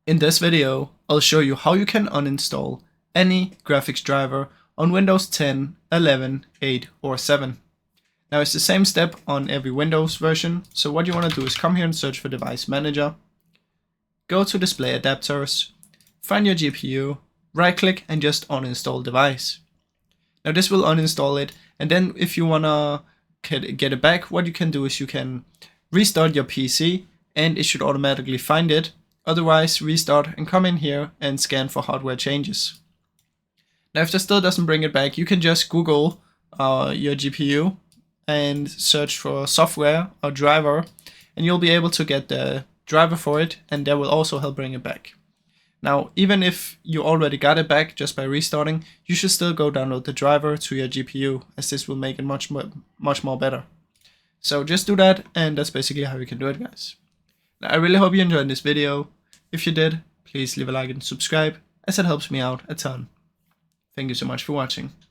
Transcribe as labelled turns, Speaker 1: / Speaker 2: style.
Speaker 1: In this video, I'll show you how you can uninstall any graphics driver on Windows 10, 11, 8 or 7. Now it's the same step on every Windows version, so what you want to do is come here and search for Device Manager, go to Display Adapters, find your GPU, right click and just uninstall device. Now this will uninstall it, and then if you want to get it back, what you can do is you can restart your PC and it should automatically find it. Otherwise, restart and come in here and scan for hardware changes. Now if this still doesn't bring it back, you can just Google your GPU and search for software or driver, and you'll be able to get the driver for it, and that will also help bring it back. Now, even if you already got it back just by restarting, you should still go download the driver to your GPU, as this will make it much more better. So just do that, and that's basically how you can do it, guys. Now, I really hope you enjoyed this video. If you did, please leave a like and subscribe, as it helps me out a ton. Thank you so much for watching.